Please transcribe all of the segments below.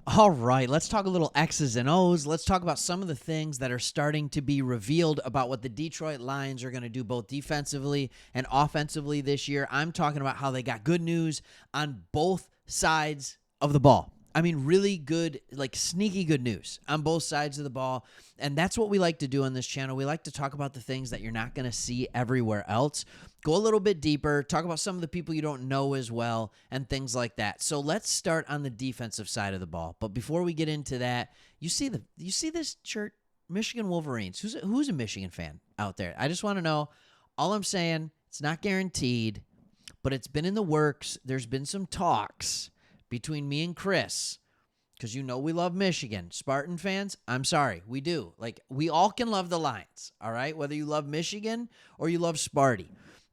All right, let's talk a little X's and O's. Let's talk about some of the things that are starting to be revealed about what the Detroit Lions are going to do both defensively and offensively this year. I'm talking about how they got good news on both sides of the ball. I mean, really good, like sneaky good news on both sides of the ball. And that's what we like to do on this channel. We like to talk about the things that you're not going to see everywhere else. Go a little bit deeper, talk about some of the people you don't know as well, and things like that. So let's start on the defensive side of the ball. But before we get into that, you see this shirt, Michigan Wolverines. Who's a Michigan fan out there? I just want to know. All I'm saying, it's not guaranteed, but it's been in the works. There's been some talks between me and Chris, because we love Michigan. Spartan fans, I'm sorry, we do. Like, we all can love the Lions, all right? Whether you love Michigan or you love Sparty,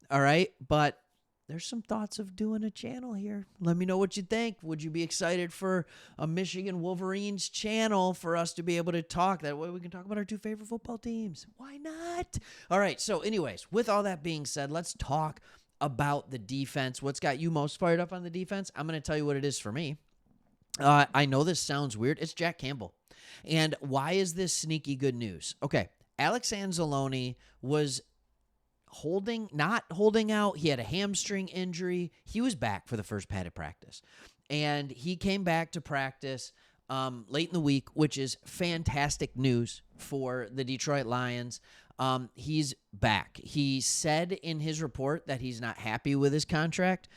all right? But there's some thoughts of doing a channel here. Let me know what you think. Would you be excited for a Michigan Wolverines channel for us to be able to talk? That way we can talk about our two favorite football teams. Why not? All right, so anyways, with all that being said, let's talk about the defense. What's got you most fired up on the defense? I'm going to tell you what it is for me. I know this sounds weird. It's Jack Campbell. And why is this sneaky good news? Okay, Alex Anzalone was not holding out. He had a hamstring injury. He was back for the first padded practice. And he came back to practice late in the week, which is fantastic news for the Detroit Lions. He's back. He said in his report that he's not happy with his contract.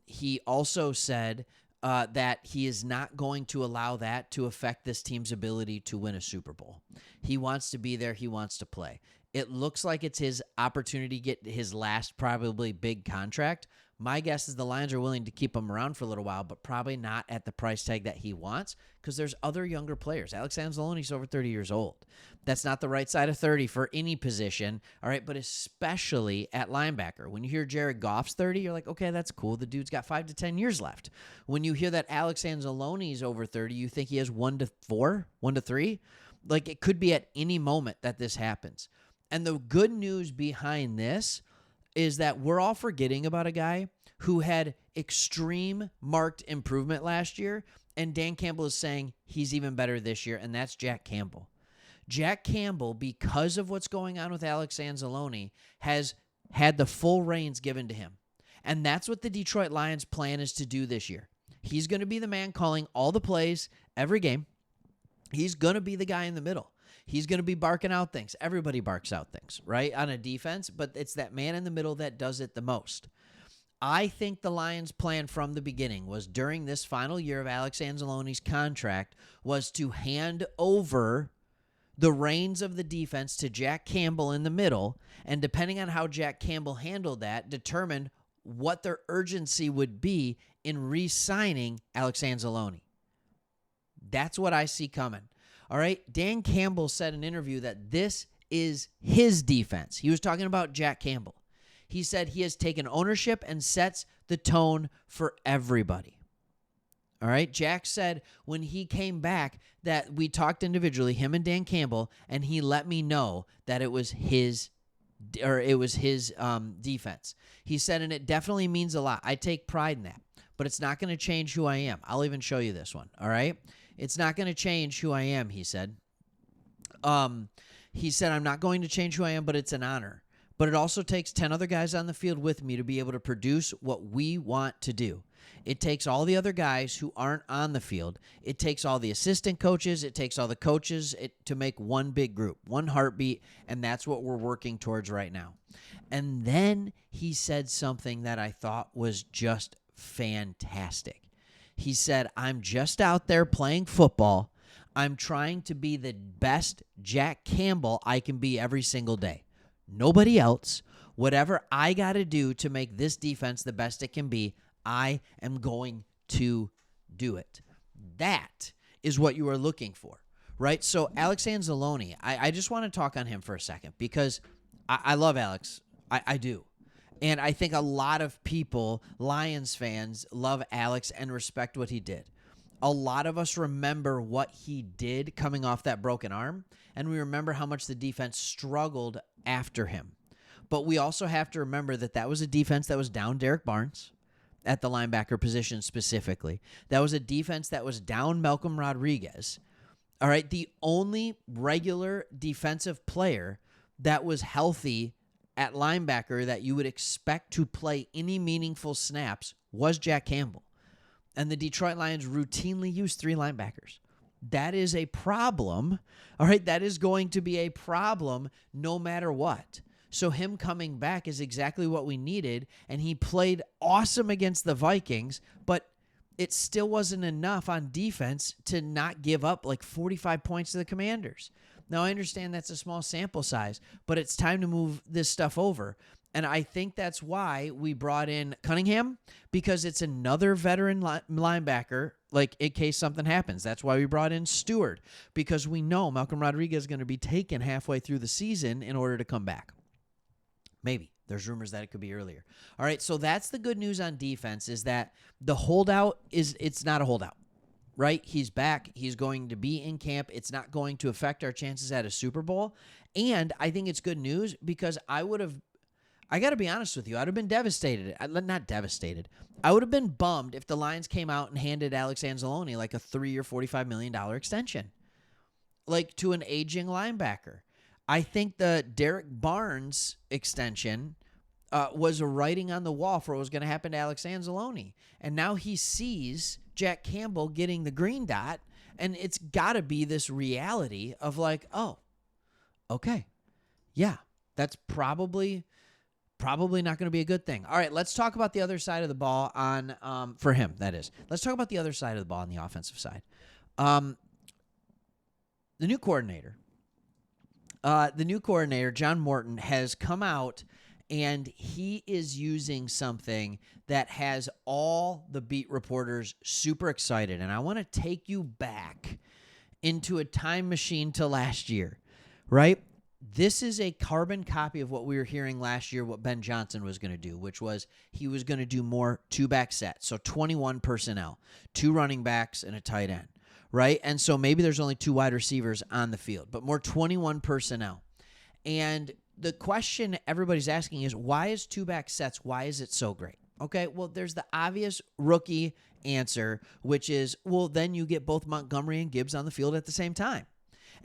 He also said that he is not going to allow that to affect this team's ability to win a Super Bowl. He wants to be there. He wants to play. It looks like it's his opportunity to get his last probably big contract. My guess is the Lions are willing to keep him around for a little while, but probably not at the price tag that he wants, because there's other younger players. Alex Anzalone's over 30 years old. That's not the right side of 30 for any position, all right, but especially at linebacker. When you hear Jared Goff's 30, you're like, okay, that's cool. The dude's got 5 to 10 years left. When you hear that Alex Anzalone's over 30, you think he has 1 to 4, 1 to 3? Like, it could be at any moment that this happens. And the good news behind this is that we're all forgetting about a guy who had extreme marked improvement last year, and Dan Campbell is saying he's even better this year, and that's Jack Campbell. Jack Campbell, because of what's going on with Alex Anzalone, has had the full reins given to him. And that's what the Detroit Lions' plan is to do this year. He's going to be the man calling all the plays every game. He's going to be the guy in the middle. He's going to be barking out things. Everybody barks out things, right, on a defense, but it's that man in the middle that does it the most. I think the Lions' plan from the beginning was, during this final year of Alex Anzalone's contract, was to hand over the reins of the defense to Jack Campbell in the middle, and depending on how Jack Campbell handled that, determine what their urgency would be in re-signing Alex Anzalone. That's what I see coming. All right, Dan Campbell said in an interview that this is his defense. He was talking about Jack Campbell. He said he has taken ownership and sets the tone for everybody. All right, Jack said when he came back that we talked individually, him and Dan Campbell, and he let me know that it was his defense. He said, and it definitely means a lot. I take pride in that, but it's not going to change who I am. I'll even show you this one, all right? It's not going to change who I am, he said. He said, I'm not going to change who I am, but it's an honor. But it also takes 10 other guys on the field with me to be able to produce what we want to do. It takes all the other guys who aren't on the field. It takes all the assistant coaches. It takes all the coaches to make one big group, one heartbeat, and that's what we're working towards right now. And then he said something that I thought was just fantastic. He said, I'm just out there playing football. I'm trying to be the best Jack Campbell I can be every single day. Nobody else. Whatever I got to do to make this defense the best it can be, I am going to do it. That is what you are looking for, right? So Alex Anzalone, I just want to talk on him for a second, because I love Alex. I do. And I think a lot of people, Lions fans, love Alex and respect what he did. A lot of us remember what he did coming off that broken arm, and we remember how much the defense struggled after him. But we also have to remember that that was a defense that was down Derek Barnes. at the linebacker position specifically. That was a defense that was down Malcolm Rodriguez. All right, the only regular defensive player that was healthy at linebacker that you would expect to play any meaningful snaps was Jack Campbell. And the Detroit Lions routinely use 3 linebackers. That is a problem. All right, that is going to be a problem no matter what. So him coming back is exactly what we needed, and he played awesome against the Vikings, but it still wasn't enough on defense to not give up like 45 points to the Commanders. Now, I understand that's a small sample size, but it's time to move this stuff over. And I think that's why we brought in Cunningham, because it's another veteran linebacker, like in case something happens. That's why we brought in Stewart, because we know Malcolm Rodriguez is going to be taken halfway through the season in order to come back. Maybe. There's rumors that it could be earlier. All right, so that's the good news on defense, is that the holdout it's not a holdout, right? He's back. He's going to be in camp. It's not going to affect our chances at a Super Bowl. And I think it's good news because I got to be honest with you, I'd have been devastated. Not devastated. I would have been bummed if the Lions came out and handed Alex Anzalone like a 3 or $45 million extension, like to an aging linebacker. I think the Derek Barnes extension was a writing on the wall for what was going to happen to Alex Anzalone. And now he sees Jack Campbell getting the green dot, and it's got to be this reality of like, oh, okay, yeah, that's probably not going to be a good thing. All right, let's talk about the other side of the ball on for him, that is. Let's talk about the other side of the ball on the offensive side. The new coordinator. John Morton, has come out, and he is using something that has all the beat reporters super excited. And I want to take you back into a time machine to last year, right? This is a carbon copy of what we were hearing last year, what Ben Johnson was going to do, which was he was going to do more 2-back sets. So 21 personnel, 2 running backs and a tight end. Right? And so maybe there's only 2 wide receivers on the field, but more 21 personnel. And the question everybody's asking is, why is 2-back sets, why is it so great? Okay, well, there's the obvious rookie answer, which is, well, then you get both Montgomery and Gibbs on the field at the same time.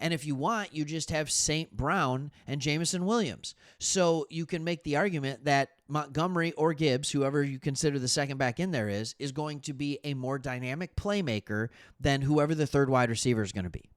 And if you want, you just have St. Brown and Jamison Williams. So you can make the argument that Montgomery or Gibbs, whoever you consider the second back in there is going to be a more dynamic playmaker than whoever the third wide receiver is going to be.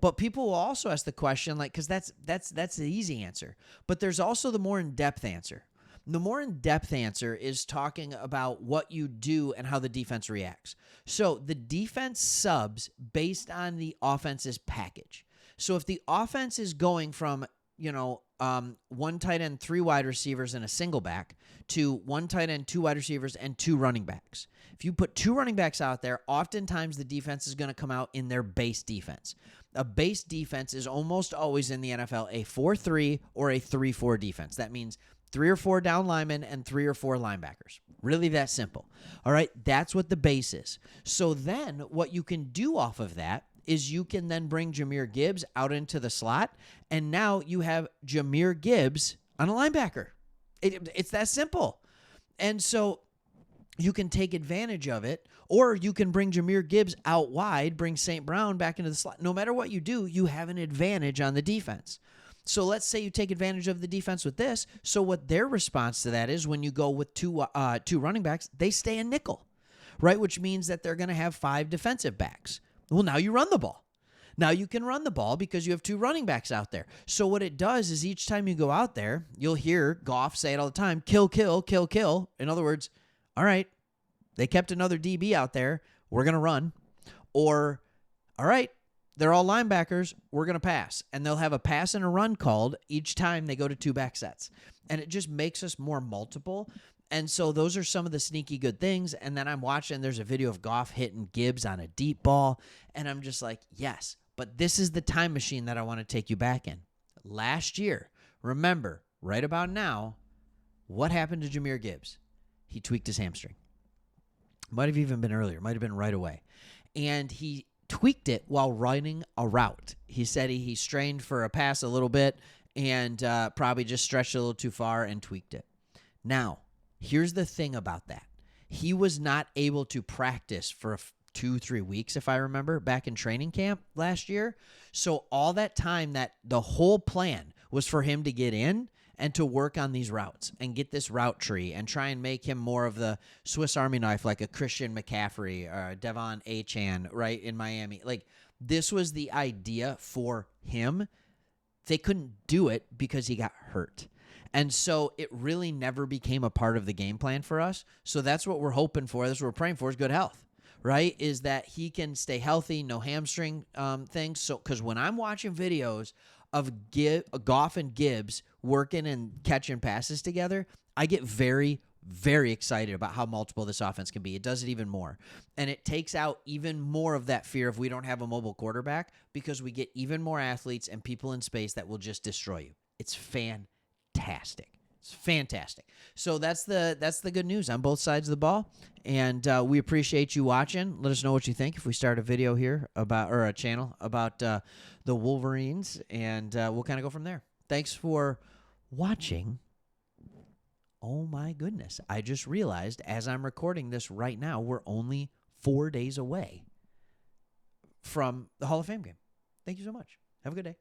But people will also ask the question, like, because that's the easy answer. But there's also the more in-depth answer. The more in-depth answer is talking about what you do and how the defense reacts. So the defense subs based on the offense's package. So if the offense is going from, 1 tight end, 3 wide receivers, and a single back to 1 tight end, 2 wide receivers, and 2 running backs. If you put 2 running backs out there, oftentimes the defense is going to come out in their base defense. A base defense is almost always in the NFL a 4-3 or a 3-4 defense. That means 3 or 4 down linemen and 3 or 4 linebackers. Really that simple. All right, that's what the base is. So then what you can do off of that is you can then bring Jahmyr Gibbs out into the slot, and now you have Jahmyr Gibbs on a linebacker. It's that simple. And so you can take advantage of it, or you can bring Jahmyr Gibbs out wide, bring St. Brown back into the slot. No matter what you do, you have an advantage on the defense. So let's say you take advantage of the defense with this. So what their response to that is when you go with two running backs, they stay in nickel, right? Which means that they're going to have 5 defensive backs. Well, now you run the ball. Now you can run the ball because you have 2 running backs out there. So what it does is each time you go out there, you'll hear Goff say it all the time, kill, kill, kill, kill. In other words, all right, they kept another DB out there. We're going to run. Or, all right, they're all linebackers. We're going to pass. And they'll have a pass and a run called each time they go to 2-back sets. And it just makes us more multiple. And so those are some of the sneaky good things. And then I'm watching, there's a video of Goff hitting Gibbs on a deep ball. And I'm just like, yes, but this is the time machine that I want to take you back in. Last year, remember, right about now, what happened to Jahmyr Gibbs? He tweaked his hamstring. Might have even been earlier. Might have been right away. And he tweaked it while running a route. He said he strained for a pass a little bit and probably just stretched a little too far and tweaked it. Now, here's the thing about that. he was not able to practice for 2-3 weeks, if I remember, back in training camp last year. So all that time, that the whole plan was for him to get in and to work on these routes and get this route tree and try and make him more of the Swiss Army knife, like a Christian McCaffrey or Devon Achane, right, in Miami. Like, this was the idea for him. They couldn't do it because he got hurt. And so it really never became a part of the game plan for us. So that's what we're hoping for. That's what we're praying for, is good health, right? Is that he can stay healthy, no hamstring things. So, because when I'm watching videos of Goff and Gibbs working and catching passes together, I get very, very excited about how multiple this offense can be. It does it even more. And it takes out even more of that fear if we don't have a mobile quarterback, because we get even more athletes and people in space that will just destroy you. It's fantastic. It's fantastic. So that's the good news on both sides of the ball. And we appreciate you watching. Let us know what you think if we start a video here about, or a channel about the Wolverines, and we'll kind of go from there. Thanks for watching. Oh my goodness. I just realized as I'm recording this right now, we're only 4 days away from the Hall of Fame game. Thank you so much. Have a good day.